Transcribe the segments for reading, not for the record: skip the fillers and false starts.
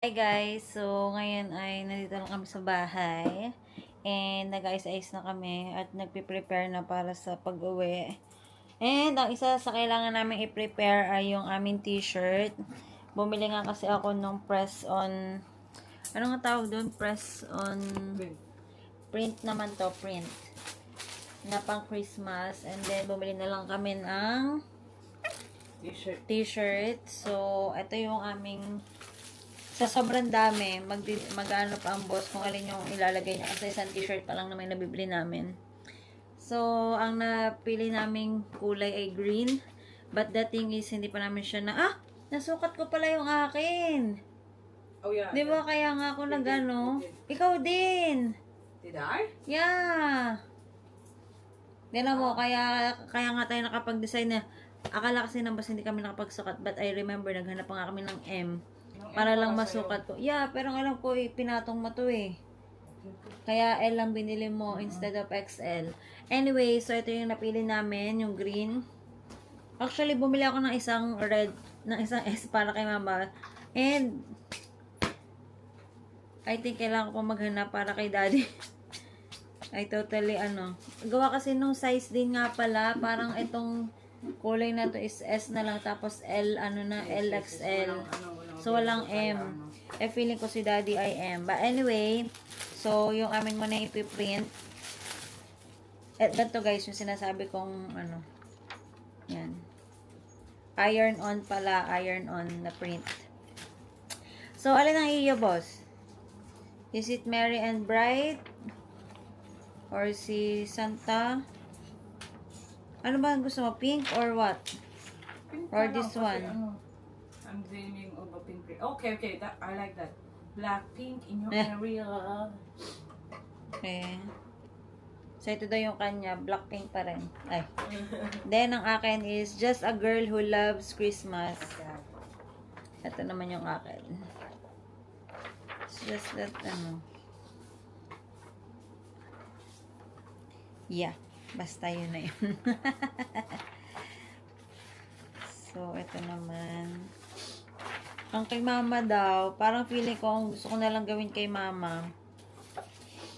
Hi guys, so ngayon ay nandito lang kami sa bahay and nag-ayos-ayos na kami at nagpe-prepare na para sa pag-uwi. And ang isa sa kailangan namin i-prepare ay yung aming t-shirt. Bumili nga kasi ako nung press on, ano nga tawag doon? Press on, print naman to, print. Na pang Christmas. And then bumili na lang kami ng t-shirt. So, ito yung aming sa sobrang dami, mag-ano pa ang boss kung alin yung ilalagay niya. Kasi isang t-shirt pa lang naman nabibili namin. So, ang napili naming kulay ay green. But the thing is, hindi pa namin siya nasukat ko pala yung akin. Oh, yeah. Di ba kaya nga ako nag-ano? Ikaw din. Did I? Yeah. Tignan mo, kaya nga tayo nakapag-design na. Akala kasi nang basta hindi kami nakapagsukat. But I remember, naghanap pa nga kami ng M. Para lang masukat ko. Yeah, pero alam ko, pinatong mo to eh. Kaya L lang binili mo instead of XL. Anyway, so ito yung napili namin, yung green. Actually, bumili ako ng isang red, ng isang S para kay mama. And, I think kailangan ko pa maghanap para kay daddy. Ay, totally Gawa kasi nung size din nga pala, parang itong kulay na to is S na lang, tapos L, LXL. So, walang M. Feeling ko si daddy ay M. But anyway, so, yung amin mo na ipiprint. Ganito guys, yung sinasabi kong, yan. Iron on pala, iron on na print. So, alin ang iyo, boss? Is it Merry and Bright? Or si Santa? Ano ba ang gusto mo? Pink or what? Pink Or na this lang, one? kasi, I'm dreaming of a pink print. Okay, that, I like that. Black pink in your area. Okay. So, ito daw yung kanya. Black pink pa rin. Ay. Then, ang akin is Just a Girl Who Loves Christmas. Ito naman yung akin. It's just that, yeah. Basta yun na yun. So, ito naman. Ang kay mama daw, parang feeling ko, ang gusto ko na lang gawin kay mama.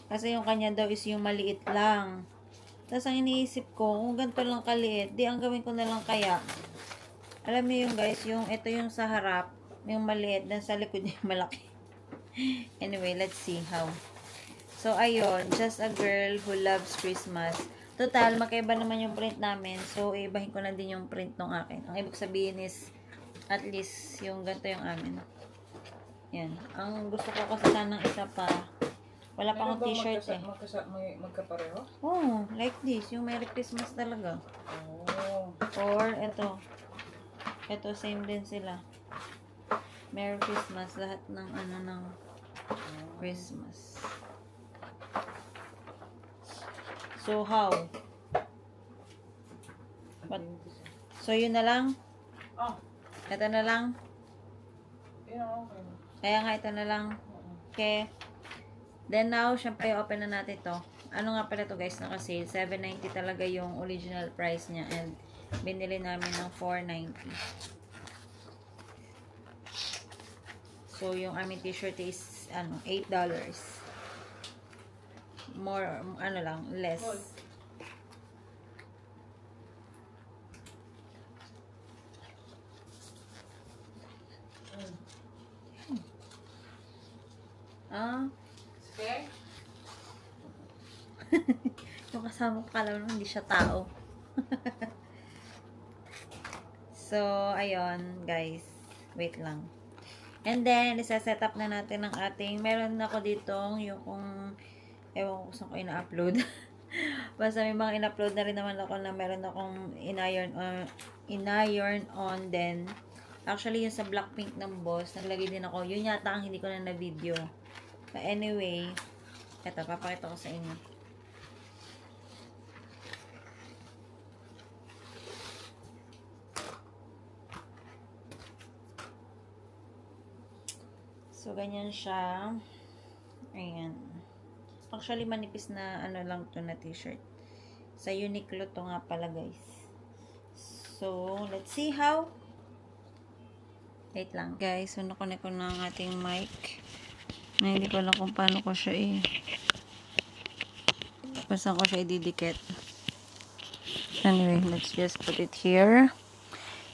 Kasi yung kanya daw is yung maliit lang. Tapos ang iniisip ko, kung ganito lang kaliit, di ang gawin ko na lang kaya. Alam niyo yung guys, yung ito yung sa harap, yung maliit, dan sa likod yung malaki. Anyway, let's see how. So, ayun, Just a Girl Who Loves Christmas. Total, magkaiba naman yung print namin. So, ibahin ko na din yung print ng akin. Ang ibig sabihin is, at least, yung ganito yung amin. Yan. Ang gusto ko kasi sanang isa pa. Wala pa akong t-shirt eh. Magkapareho? Oh, like this. Yung Merry Christmas talaga. Oh. Or, ito. Ito, same din sila. Merry Christmas. Lahat ng ng Christmas. So, how? What? So, yun na lang? Oh. Ito na lang? Yeah, okay. Kaya nga, ito na lang. Okay. Then now, syempre, open na natin to. Ano nga pala to guys, naka-sale. $7.90 talaga yung original price niya. And, binili namin ng $4.90. So, yung aming t-shirt is, $8. More, less. Okay? Yung kasama ko kala mo hindi siya tao. So, ayun, guys. Wait lang. And then, isa-set up na natin ang ating, meron ako ditong yung kung, ewan ko saan ko ina-upload. Basta may mga in-upload na rin naman ako na meron akong in-iron on then. Actually, yung sa Blackpink ng boss, naglagay din ako. Yun yata ang hindi ko na video. But anyway, eto, papakita ko sa inyo. So, ganyan siya. Ayan. Actually, manipis na lang to na t-shirt. Sa Uniqlo to nga pala, guys. So, let's see how. Wait lang. Guys, so nakunik ko na ang ating mic. Na hindi ko alam kung paano ko siya kung saan ko siya ididikit. Anyway, let's just put it here.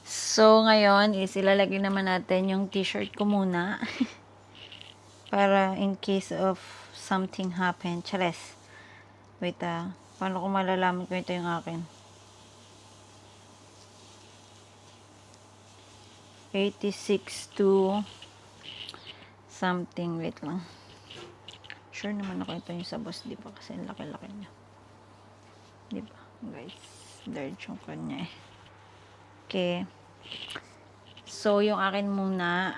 So, ngayon is ilalagay naman natin yung t-shirt ko muna. Para in case of something happen. Chares. Wait paano ko malalaman kung ito yung akin? 86 to something. Wait lang. Sure naman ako ito yung sa boss. Di ba? Kasi laki-laki niya. Di ba? Guys. Large yung kanya eh. Okay. So, yung akin muna,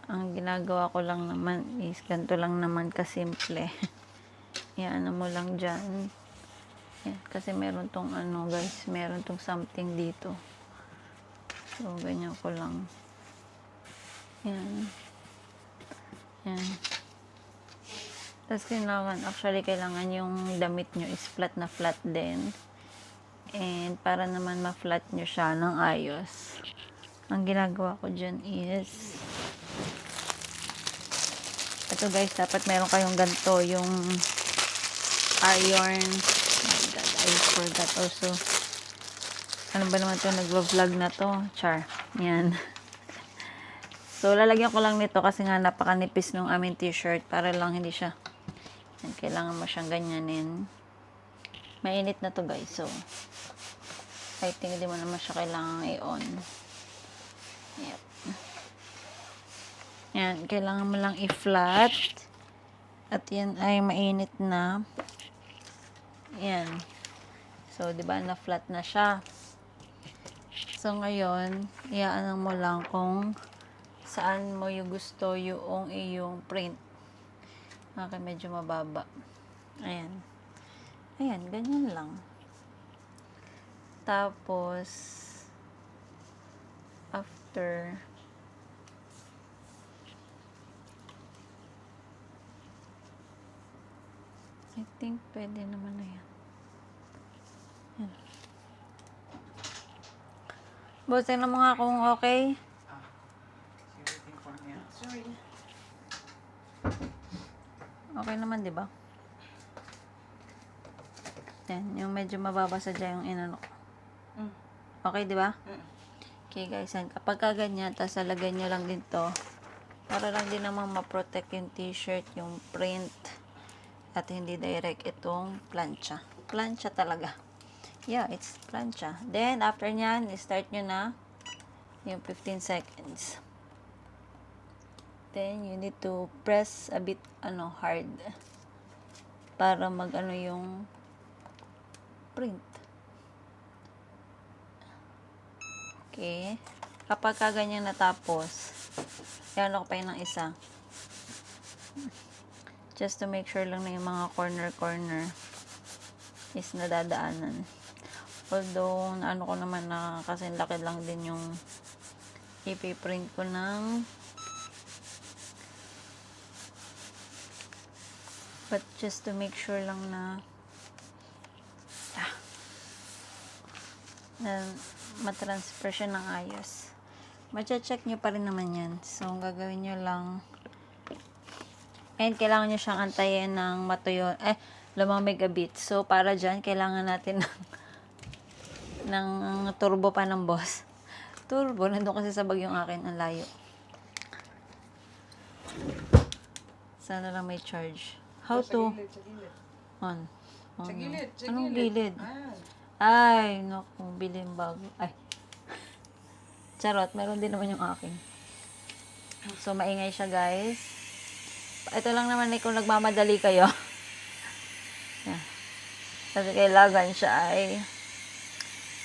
ang ginagawa ko lang naman is, ganito lang naman kasimple. Yan, mo lang dyan. Yan, kasi meron tong guys, meron tong something dito. So, ganyan ko lang. Yan. Yan. Tapos, kailangan yung damit nyo is flat na flat din. And, para naman ma-flat nyo siya ng ayos. Ang ginagawa ko dyan is, ito guys, dapat meron kayong ganito, yung iron. Oh my God, I forgot also. Ano ba naman ito? Nag-vlog na to. Char. Yan. So, lalagyan ko lang nito kasi nga napakanipis nung aming t-shirt para lang hindi siya. Yan, kailangan mo siyang ganyanin. Mainit na to guys. So, I think hindi mo naman siya kailangan i-on. Yep. Yan. Kailangan mo lang i-flat. At yan ay mainit na. Yan. So, di ba na-flat na siya. So, ngayon, iyaanang mo lang kung saan mo yung gusto yung iyong print. Okay, medyo mababa. Ayan. Ayan, ganyan lang. Tapos, after, I think pwede naman na yan. Yan. Busin na mo nga kung okay. Sorry. Okay naman, di ba? Yan, yung medyo mababasa dyan yung inano ko. Okay, di ba? Okay, guys. Yan. Kapag kaganyan, tapos alagay nyo lang din to. Para lang din naman ma-protect yung t-shirt, yung print. At hindi direct itong plancha. Plancha talaga. Yeah, it's plancha. Then, after nyan, start nyo na yung 15 seconds. Then, you need to press a bit, hard. Para yung print. Okay. Kapag kaganyan natapos, yan ako pa yun ng isa. Just to make sure lang na yung mga corner is nadadaanan. Although, naano ko naman na kasi laki lang din yung ipiprint ko ng but just to make sure lang na matransfer siya ng ayos. Mache-check nyo pa rin naman yan. So, ang gagawin nyo lang and kailangan nyo siyang antayin ng matuyo, lumamig a bit. So, para dyan, kailangan natin ng turbo pa ng boss. Turbo, nandun kasi sa bag yung akin, ang layo. Sana lang may charge. How to? Sa gilid. On. Sa gilid. Anong gilid? Ah. Ay, naku, bilhin bago. Ay. Charot, meron din naman yung akin. So, maingay siya, guys. Ito lang naman kung nagmamadali kayo. Yan. Kasi kailangan siya ay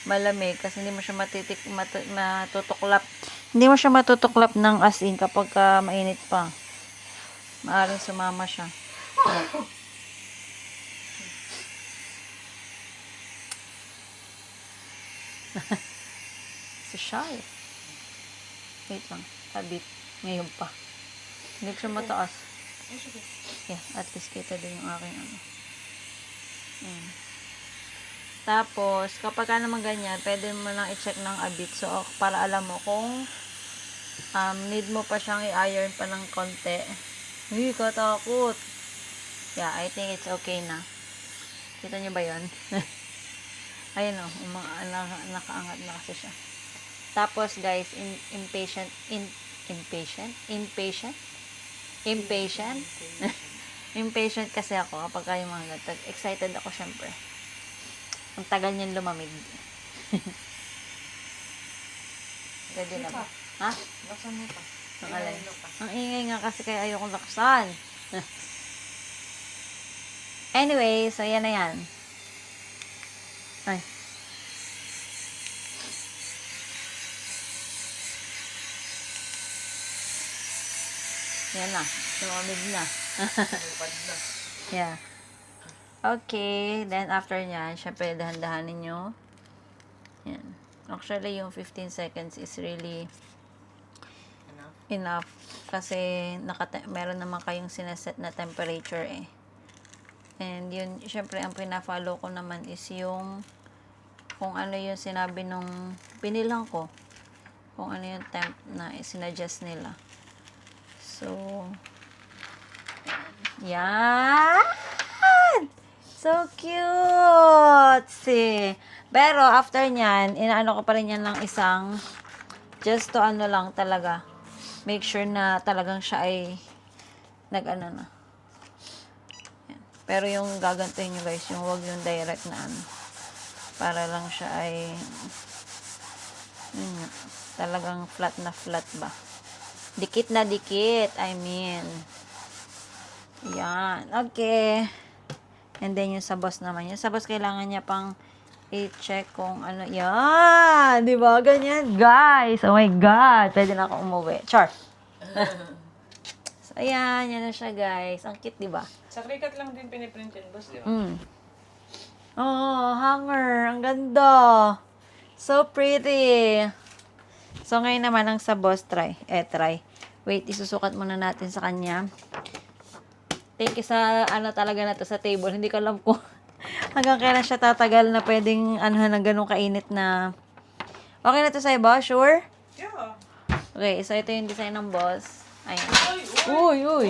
malamig kasi hindi mo siya matutuklap. Hindi mo siya matutuklap ng as in kapag mainit pa. Maaring sumama siya. Si shy. Wait lang. Habit. Ngayon pa. Hindi ko siya mataas. Yeah, at least kita din yung aking Ayan. Tapos, kapag naman ganyan, pwede mo lang i-check ng a bit. So, para alam mo kung Need mo pa siyang i-iron pa ng konti. Uy, katakot. Yeah, I think it's okay na. Kita niyo ba yun? Ayun o, nakaangat na kasi siya. Tapos guys, impatient, impatient kasi ako kapag kayo mga ganito. Excited ako syempre. Ang tagal niyan lumamig. Pwede na ba? Ha? Laksan mo pa. Ang alay. Ang ingay nga kasi kaya ayokong laksan. Anyway, so yan na yan. Ay. Yan na. Lumamig na. Yeah. Okay. Then, after nyan, syempre, dahan-dahanin nyo. Yan. Actually, yung 15 seconds is really enough. Kasi, meron naman kayong sineset na temperature eh. And yun, syempre, ang pina-follow ko naman is yung kung ano yung sinabi nung pinilang ko. Kung ano yung temp na sinadjust nila. So, yan! So cute! See? Pero, after nyan, inaano ko pa rin yan ng isang, just to ano lang talaga, make sure na talagang siya ay, nag-ano na. Yan. Pero yung gagantuhin nyo guys, yung wag yung direct na ano, para lang siya ay, yun, talagang flat na flat ba. Dikit na dikit, I mean. Yan. Okay. And then, yung sa boss naman. Yung sa boss, kailangan niya pang i-check kung ano. Yan! Diba? Ganyan. Guys! Oh my God! Pwede na ako umuwi. Char! So, ayan. Yan na siya, guys. Ang cute, diba? Sa Cricut lang din piniprint yun, boss, di ba? Oh, hanger. Ang ganda. So pretty. So, ngayon naman, ang sa boss, try. Wait, isusukat muna natin sa kanya. Thank you sa, ano talaga na to sa table. Hindi ko alam kung hanggang kailan siya tatagal na pwedeng, ano, na ganun kainit na. Okay na to sa'yo, boss? Sure? Yeah. Okay, so ito yung design ng boss. Ayan. Uy!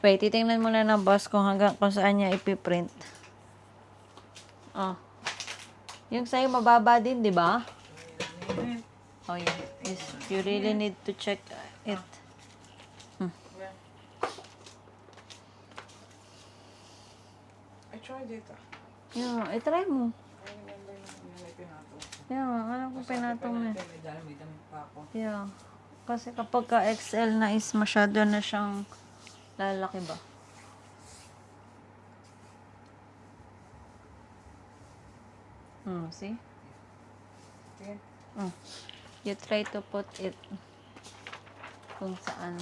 Wait, titingnan muna ng boss kung kung saan niya ipiprint. Oh. Yung sa'yo mababa din, di ba? Oh, yeah. Yes. You really need to check it. I tried it. Yeah, try mo. I remember na may pinatong. Yeah, alam ko pinatong na. May damit pa ako. Yeah. Kasi kapag ka XL na is masyado na siyang lalaki ba? See? Sige. You try to put it kung saan.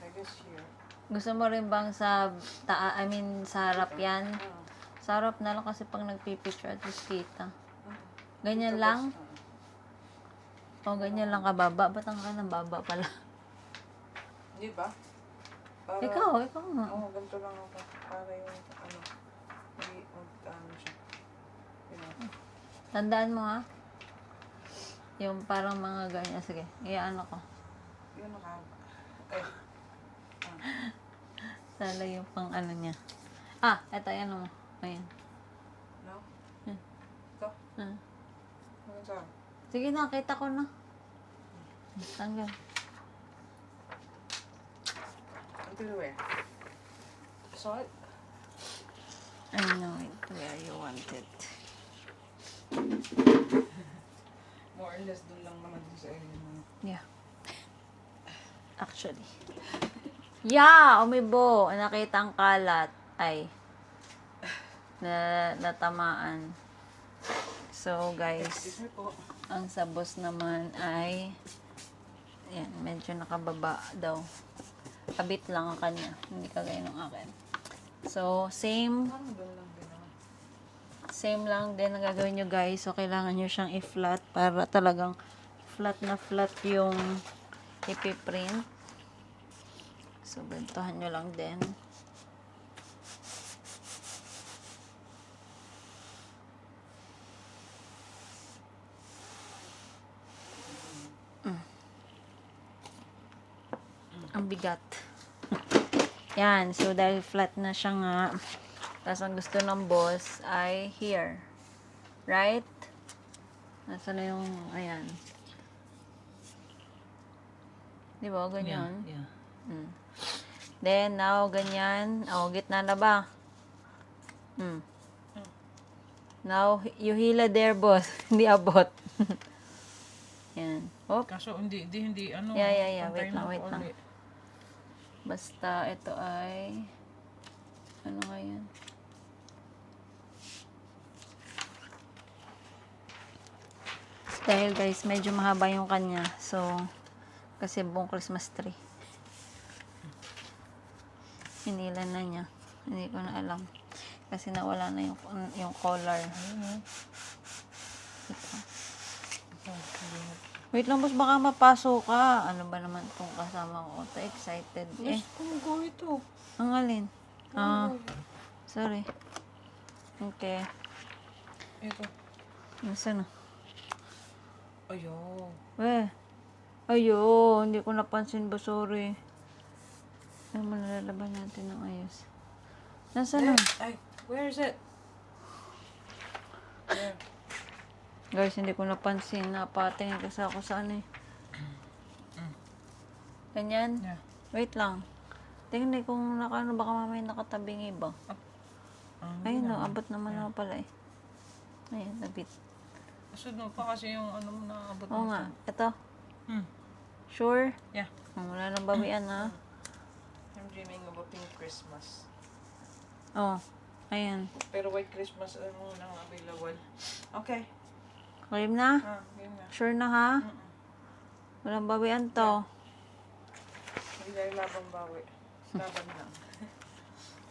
I guess here. Gusto mo rin bang sa sa harap yan? Sa harap na lang kasi pag nagpipicture at least kita. Ganyan lang? O, ganyan lang kababa. Ba't ang ka ng baba pala? Di ba? Para, Ikaw nga. Oo, ganito lang ako. Para yung, ano, hindi, ano siya. Yun. Tandaan mo ha? Yung parang mga ganyan. Sige, iyaano ko. Yun, okay. Sala yung pang ano niya. Eto, yan mo. Ayan. No? Hmm. Ito? Ah. Ano saan? Sige na, kita ko na. Tanggal. Until where? So, I know it where you want it. more or less dun lang naman din sa area mo. Yeah. Actually. Yeah! Umibo. Nakita ang kalat. Ay. Natamaan. So, guys. Excuse me po. Ang sa boss naman ay yan, medyo nakababa daw. Kabit lang ang kanya. Hindi kagaya ng akin. So, same Parang dun lang din naman. same lang din ang gagawin nyo guys. So, kailangan nyo siyang i-flat para talagang flat na flat yung ipiprint. So, gantuhan nyo lang din. Ang bigat. Yan. So, dahil flat na siya nga, tapos ang gusto ng boss ay here. Right? Nasaan na yung, ayan. Di ba? Ganyan. Yeah. Mm. Then, now, ganyan. Oh, gitna na ba? Now, you hila there, boss. Hindi abot. Yan. Oh, Kaso hindi ano. Yeah. pantay Wait lang, na wait lang. ulit. Basta, ito ay, ano nga yan? Dahil guys, medyo mahaba yung kanya. So, kasi buong Christmas tree. Hinilan na niya. Hindi ko na alam. Kasi nawala na yung collar. Ayun, Ito. oh. Wait lang, boss, baka mapasok ka. Ano ba naman itong kasama ko? Ito, excited. Mas kumugaw ito. Ang alin? Sorry. Okay. Ito. Nasaan na? Ayun. Ayun, hindi ko napansin ba, sorry. Ay, malalaban natin ng ayos. Nasaan na? Ay, where is it? There. Guys, hindi ko napansin. Napatingin kasi ako sa ano eh. Ganyan? Yeah. Wait lang. Tingnan kung ano, baka mamaya nakatabing iba. Ayun no, abot naman naman pala eh. Ayan, nabit. Sunod pa kasi yung ano mo naabot. Oo nga, ito. Hmm. Sure? Yeah. Wala nang bawian ha. I'm dreaming of a pink Christmas. Oh, ayan. Pero white Christmas ano lang available. Okay. Claim na? Yun na. Sure na ha? Walang bawian to. Hindi dahil labang bawi. Laban lang.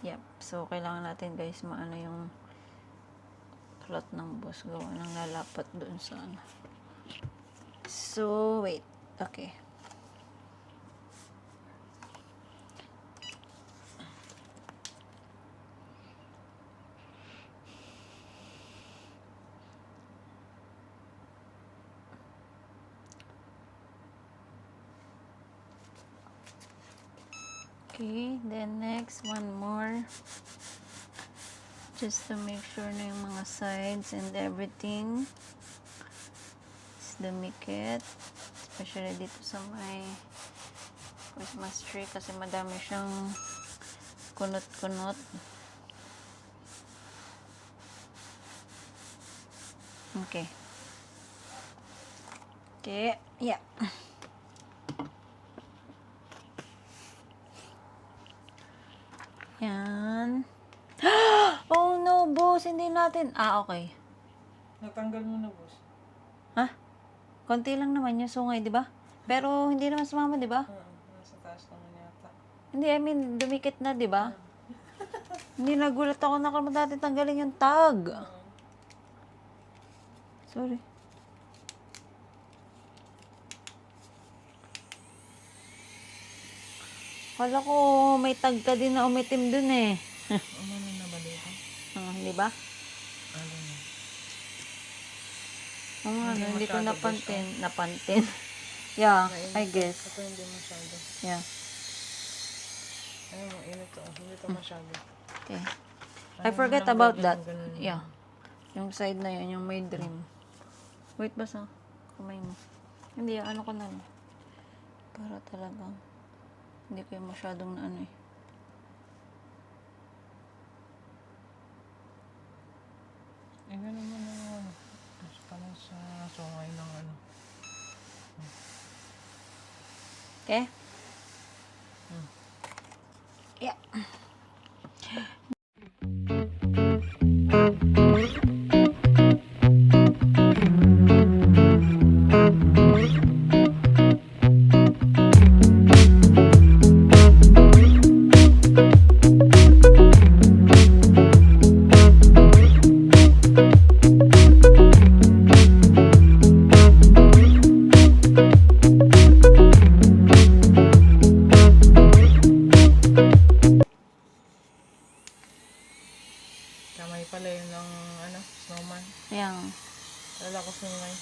Yep. So, kailangan natin guys maano yung plot ng boss. Gawa ng lalapat doon sa ano. So, wait. Okay. Okay, then next, one more. Just to make sure na yung mga sides and everything is dumikit. Especially dito sa may Christmas tree kasi madami siyang kunot-kunot. Okay. Okay, yeah. Yan. Oh no, boss, hindi natin. Okay. Natanggal mo na, boss. Ha? Konti lang naman yung sungay, di ba? Pero hindi naman sumama, di ba? Nasa taas naman yata. Hindi, I mean, dumikit na, di ba? Hindi, nagulat ako na kung natin tanggalin yung tag. Sorry. Kala ko may tag ka din na umitim dun eh. Ano na ba dito? Di ba? Ano na? Oo nga, Hindi hindi ko masyado, napantin. Napantin? Yeah, I guess. Ito hindi masyado. Yeah. Ayun, mainit to. Hindi to masyado. Okay. I Ayaw mo forget lang about gawin that. yung ganun. Yeah. Yung side na yun, yung may dream. Wait, basta. Kamay mo. Hindi, ano ko na lang. Para talagang hindi ko yung masyadong na ano eh. Ganun mo na ano. Basta lang sa sungay ng ano. Okay? Yeah. Kamay pala yun ng ano, snowman. Ayan. Wala ko sungay.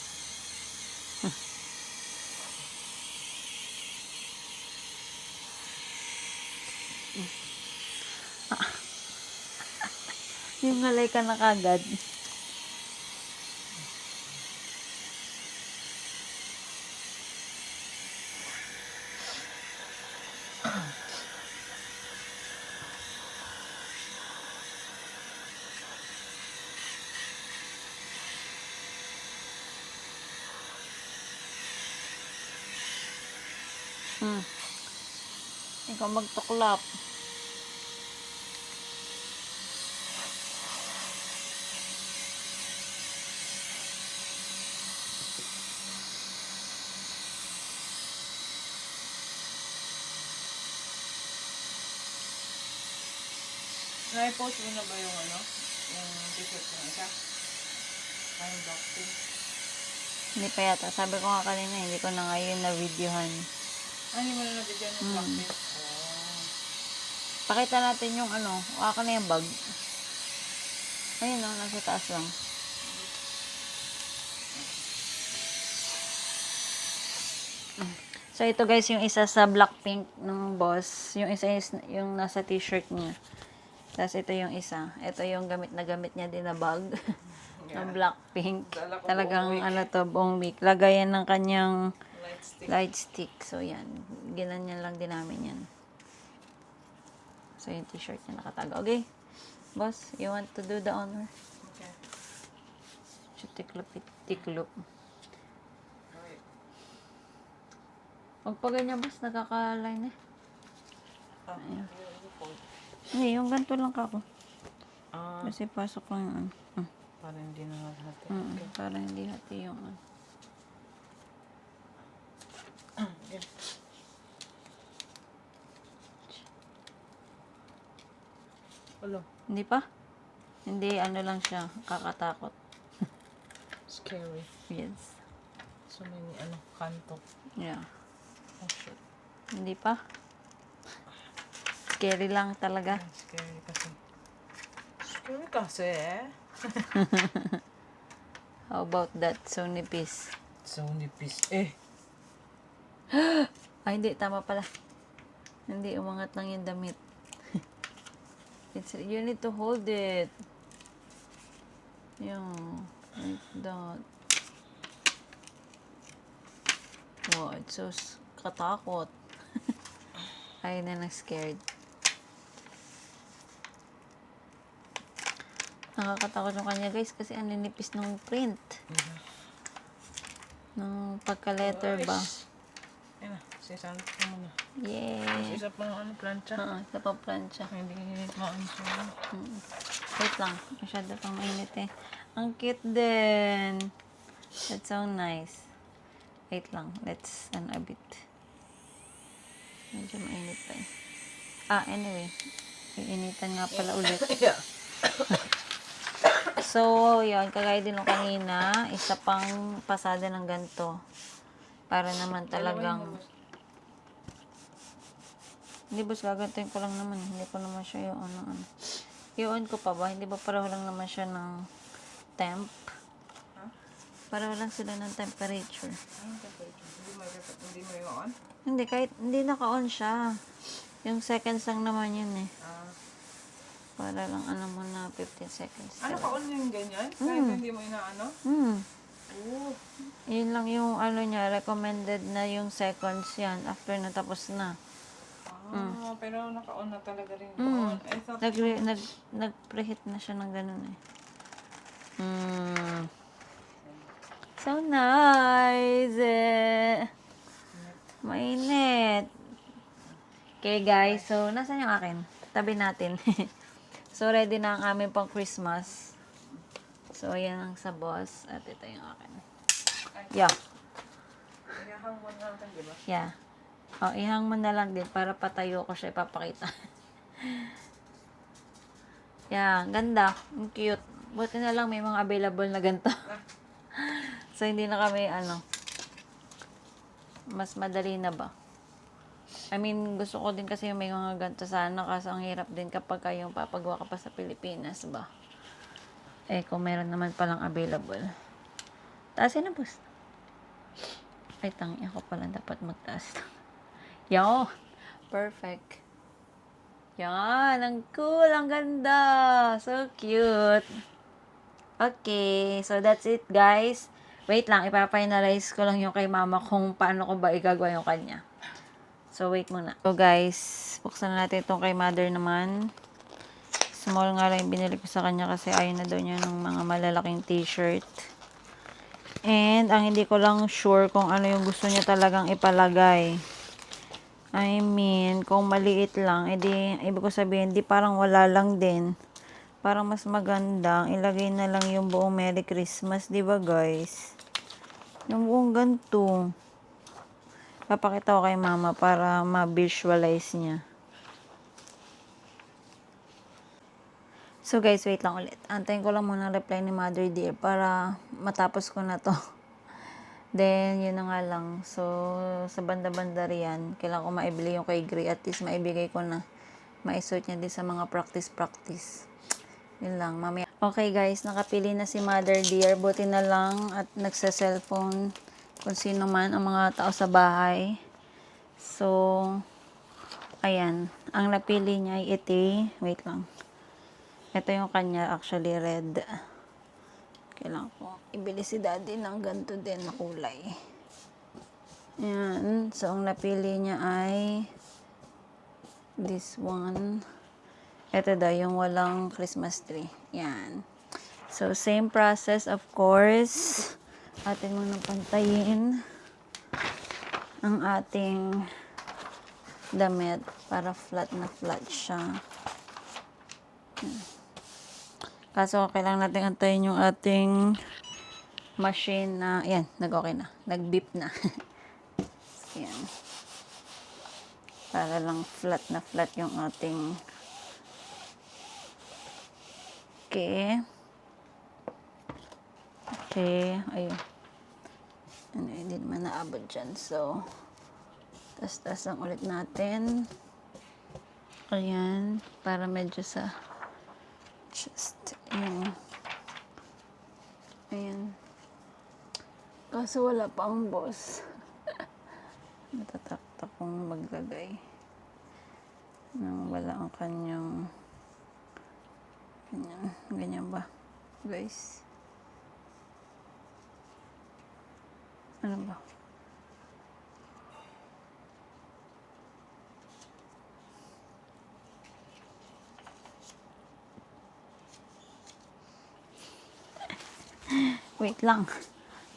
Yung ngalay ka na kagad. Ikaw magtuklap. Na-post mo na ba yung ano? Yung t-shirt na isa? Yung Blackpink. Hindi pa yata. Sabi ko nga kanina, hindi ko na ngayon na-videohan. Hindi mo na nabigyan ng Blackpink? Pakita natin yung ano. Waka na yung bag. Ayun o, nasa taas lang. So, ito guys, yung isa sa Blackpink ng boss. Yung isa is yung nasa t-shirt niya. Tapos, ito yung isa. Ito yung gamit na gamit niya din na bag. Ng Blackpink. Talagang, ano to, buong week. Lagayan ng kanyang light stick. So, yan. Ginanyan lang din namin yan. So, yung t-shirt niya nakatago. Okay? Boss, you want to do the honor? Okay. Tiklop. Pag pa ganyan, boss, nagkaka-line eh. Ayan. Hindi, yung ganito lang ka ko. Kasi pasok lang yung ano. Para hindi na hati. Okay. Para hindi hati yung ano. Yeah. Hello. Hindi pa? Hindi, ano lang siya. Kakatakot. Scary. Yes. So many kanto. Yeah. Oh shit. Hindi pa? Scary lang talaga. Scary kasi. Scary kasi eh. How about that? So nipis. So nipis eh. Ay, hindi. Tama pala. Hindi, umangat lang yung damit. You need to hold it. Yeah. Like that. Wow, it's so katakot. Ayun na scared. Nakakatakot yung kanya guys kasi ang ninipis ng print. Ng pagka-letter ba? Ayun na, sisan pa mo na. Yay! Isa pa ng plancha. Isa pa plancha. Hindi maano siya. Wait lang. Masyado pang mainit eh. Ang cute din. That's so nice. Wait lang. Let's a bit. Medyo mainit pa eh. Anyway. Iinitan nga pala ulit. Yeah. So, yun. Kagaya din nung kanina. Isa pang pasada ng ganito. Para naman talagang... Hindi boss, gagantuin ko lang naman. Hindi ko naman siya yung ano. Iyon ko pa ba? Hindi ba pareho lang naman siya ng temp? Huh? Pareho lang sila ng temperature. Hindi mo yung on? Hindi, kahit hindi naka-on siya. Yung seconds lang naman yun eh. Para lang ano mo na 15 seconds. Ano ka-on yung ganyan? Kahit hindi mo inaano? Oh. Yun lang yung ano niya, recommended na yung seconds yan after na tapos na. Pero naka-on na talaga rin. I thought Nag-preheat na siya ng ganun eh. So nice eh. Mainit. Okay guys, so nasan yung akin? Tabi natin. So ready na ang aming pang Christmas. So ayan ang sa boss at ito yung akin. Yeah. ihahang mo na natin, di ba? Yeah. Ihang mo na lang din para patayo ko siya ipapakita. Yeah, ganda. Ang cute. Buti na lang may mga available na ganito. So, hindi na kami, mas madali na ba? I mean, gusto ko din kasi yung may mga ganito sana kasi ang hirap din kapag kayong papagawa ka pa sa Pilipinas ba? Kung meron naman palang available. Taasin na, boss. Ay, tangi ako pala dapat magtaas. Yo! Perfect. Yan, ang cool, ang ganda. So cute. Okay, so that's it guys. Wait lang, ipafinalize ko lang yung kay mama kung paano ko ba igagawa yung kanya. So wait muna. So guys, buksan na natin itong kay mother naman. Small nga lang yung binili ko sa kanya kasi ayaw na daw niya ng mga malalaking t-shirt. And ang hindi ko lang sure kung ano yung gusto niya talagang ipalagay. I mean, kung maliit lang, edi, ibig ko sabihin, di parang wala lang din. Parang mas maganda, ilagay na lang yung buong Merry Christmas, di ba guys? Yung buong ganito. Papakita ko kay mama para ma-visualize niya. So guys, wait lang ulit. Antayin ko lang muna ang reply ni Mother Dear para matapos ko na to. Then, yun na nga lang. So, sa banda-banda riyan, kailangan ko maibili yung kay Gray. At least maibigay ko na. Maisuot niya din sa mga practice-practice. Yun lang, mamaya. Okay guys, nakapili na si Mother Dear. Buti na lang at nagsa-cellphone kung sino man ang mga tao sa bahay. So, ayan. Ang napili niya ay iti. Wait lang. Ito yung kanya, actually red. Kailangan ko ibili si daddy ng ganito din na kulay. Ayan. So, ang napili niya ay this one. Ito daw, yung walang Christmas tree. Yan. So, same process, of course. Atin muna pantayin ang ating damit para flat na flat siya. Kaso, kailangan natin antayin yung ating machine na, yan, nag-okay na. Nag-beep na. Yan. Para lang flat na flat yung ating okay. Okay. Ayun. Ano, hindi naman naabot dyan. So, tas-tas lang ulit natin. Ayan. Para medyo sa chest. Ayan. Ayan. Kaso wala pa ang boss. Natatakta kong maglagay nang wala ang kanyang ganyan. Ganyan ba, guys? Ano ba? Wait lang.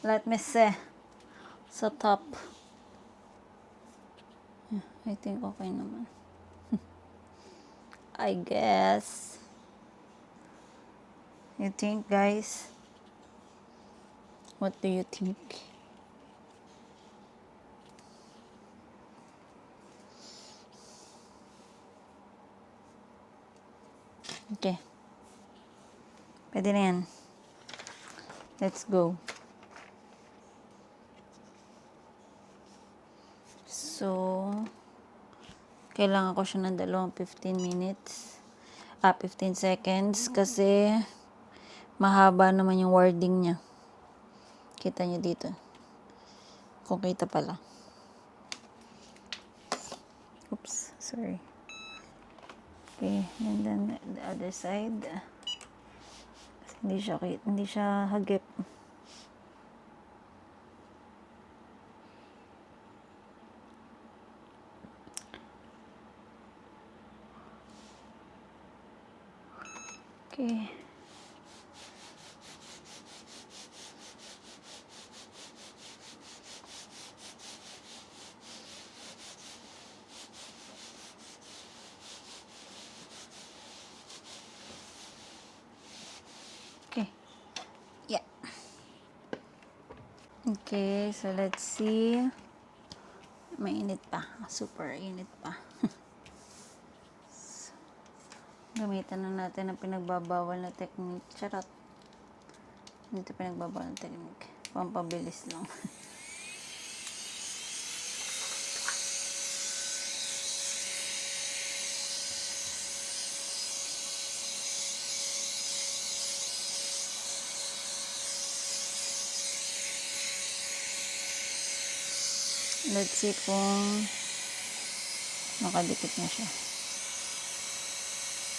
Let me see. Sa top. I think okay naman. I guess. You think, guys? What do you think? Okay. Pwede na yan. Let's go. So, kailangan ko siya ng 15 minutes. 15 seconds kasi mahaba naman yung wording niya. Kita niyo dito. Kung kita pala. Oops, sorry. Okay, and then the other side. Kasi hindi siya hagip. Okay. Okay. Yeah. Okay, so let's see. Mainit pa. Super init pa. Gamitan na natin ang pinagbabawal na technique. Charot. Dito pinagbabawal na technique. Pampabilis lang. Let's see kung nakadikit na siya.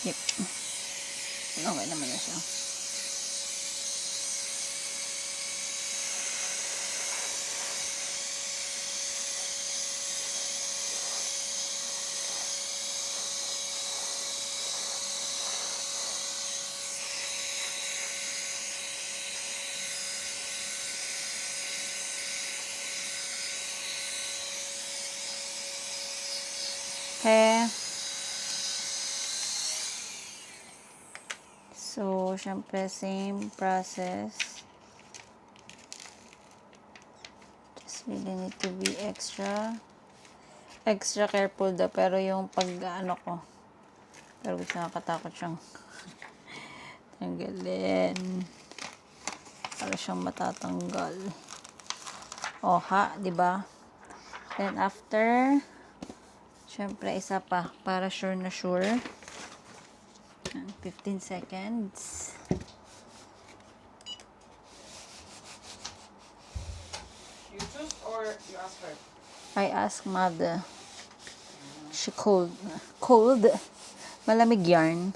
Yep. Okay naman na siya. Okay. So, syempre, same process. Just really need to be extra careful daw. Pero yung pag, ano ko, pero gusto nakatakot siyang tanggalin. Para siyang matatanggal. O, ha? Diba? Then, after, syempre, isa pa. Para sure na sure. 15 seconds. You choose or you ask her? I ask mother. She cold. Cold? Malamig yarn.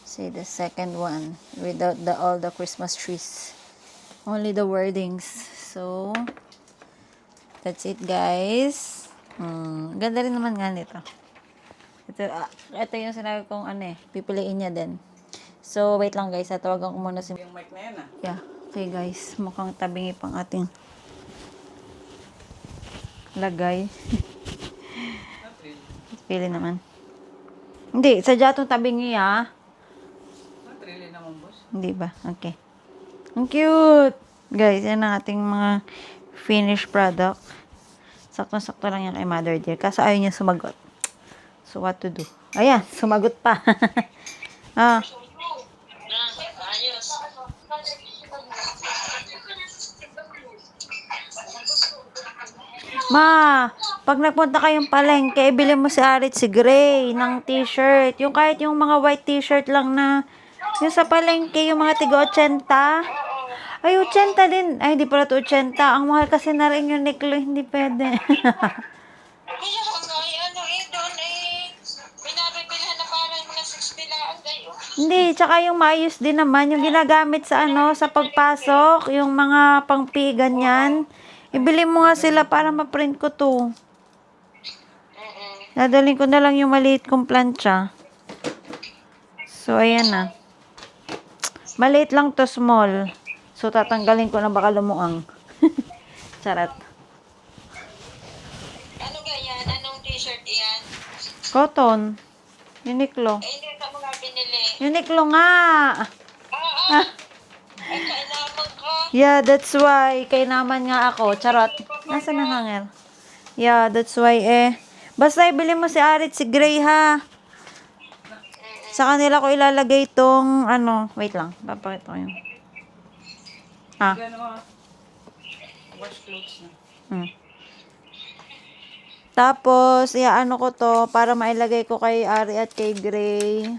See the second one. Without all the Christmas trees. Only the wordings. So, that's it, guys. Ganda rin naman nga nito. Ito yung sinabi kong pipiliin niya din. So, wait lang guys. Tawagan ko muna si... Yung mic na yan Yeah. Okay guys. Mukhang tabingi pang ating lagay. Not really. Pili naman. Hindi. Sadya itong tabingi Not really naman, boss. Hindi ba? Okay. Ang cute! Guys, yan ang ating mga finished product. Sakto-sakto lang yan kay Mother Dear. Kaso ayaw niya sumagot. So, what to do? Ayan, sumagot pa. Ma, pag nagpunta kayong palengke, ibili mo si Arit si Gray ng t-shirt. Yung kahit yung mga white t-shirt lang na, yung sa palengke, yung mga tigo-80. Ay, 80 din. Ay, hindi pala to 80. Ang mahal kasi na rin yung Niklo. Hindi pwede. Hindi, tsaka yung maayos din naman. Yung ginagamit sa sa pagpasok. Yung mga pangpi, ganyan. Ibili mo nga sila para ma-print ko to. Dadalhin ko na lang yung maliit kong plancha. So, ayan na. Maliit lang to, small. So, tatanggalin ko na baka lumuang. Charot. Ano ganyan? Anong t-shirt yan? Cotton. Uniqlo. Hindi ka mga binili. Uniqlo nga. Ay, kailangan ka. Yeah, that's why. Kay naman nga ako. Charot. Nasaan ang hanger? Yeah, that's why Basta ibili mo si Arit si Gray ha. Sa kanila ko ilalagay itong wait lang. Papakita ko yun. Wash clothes na. Tapos, iaano ko to para mailagay ko kay Ari at kay Gray.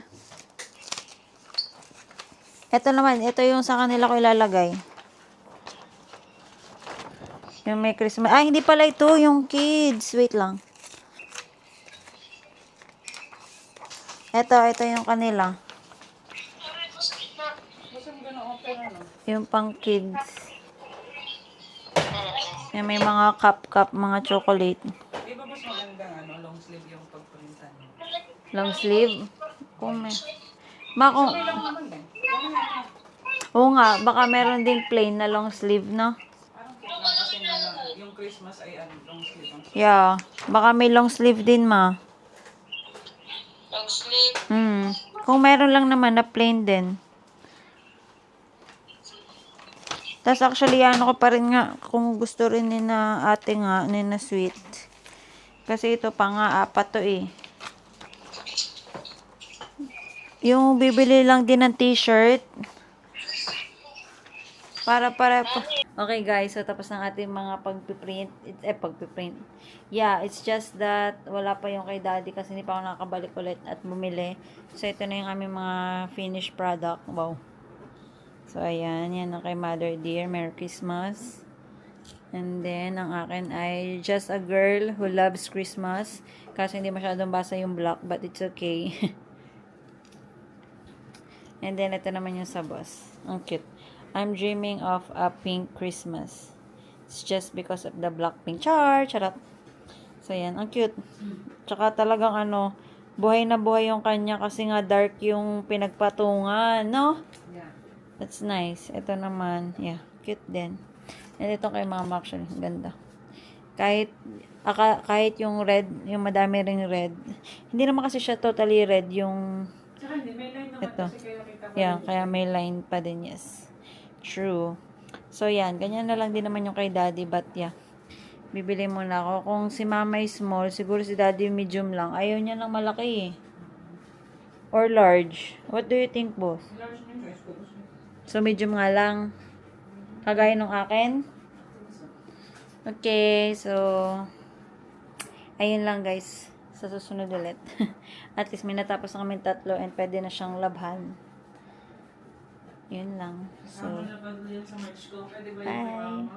Ito naman, ito yung sa kanila ko ilalagay. Yung may Christmas. Ay, hindi pala ito, yung kids. Wait lang. Ito yung kanila. Yung pang kids. Yung may mga cup, mga chocolate. Di ba mas magandang long sleeve yung pagprintan? Long sleeve? Kung may... Lang naman din. Oo nga, baka meron ding plain na long sleeve, no? Parang cute lang kasi yung Christmas ay long sleeve. Yeah. Baka may long sleeve din, ma. Long sleeve. Kung meron lang naman na plain din. Tapos actually, ko pa rin nga, kung gusto rin ni na ate nga, ni na sweet. Kasi ito pa nga, 4 to Yung bibili lang din ng t-shirt. Para. Okay guys, so tapos ng ating mga pagpiprint. Yeah, it's just that wala pa yung kay daddy kasi hindi pa ako nakakabalik ulit at bumili. So ito na yung aming mga finished product. Wow. So ayan, yan na kay Mother Dear. Merry Christmas. And then, ang akin ay Just a Girl Who Loves Christmas. Kasi hindi masyadong basa yung black, but it's okay. And then, ito naman yung sa boss. Ang cute. I'm dreaming of a pink Christmas. It's just because of the black pink charot. So, yan. Ang cute. Tsaka talagang buhay na buhay yung kanya kasi nga dark yung pinagpatungan, no? Yeah. That's nice. Ito naman, yeah, cute din. And ito kay mama actually, ganda. Kahit yung red, yung madami ring red. Hindi naman kasi siya totally red yung Tsaka hindi, may line naman ito. kasi kaya nakita ko. Yeah, kaya may line pa din, yes. True. So yan, ganyan na lang din naman yung kay daddy, but yeah. Bibili muna ako. Kung si mama is small, siguro si daddy medium lang. Ayaw niya ng malaki eh. Or large. What do you think, boss? Large na yung choice ko. So, medium nga lang. Kagaya nung akin. Okay, so, ayun lang guys. Sa susunod ulit. At least may natapos na kami 3 and pwede na siyang labhan. Yun lang. So, Kasama na ba yun sa merch ko? Pwede ba Bye. yung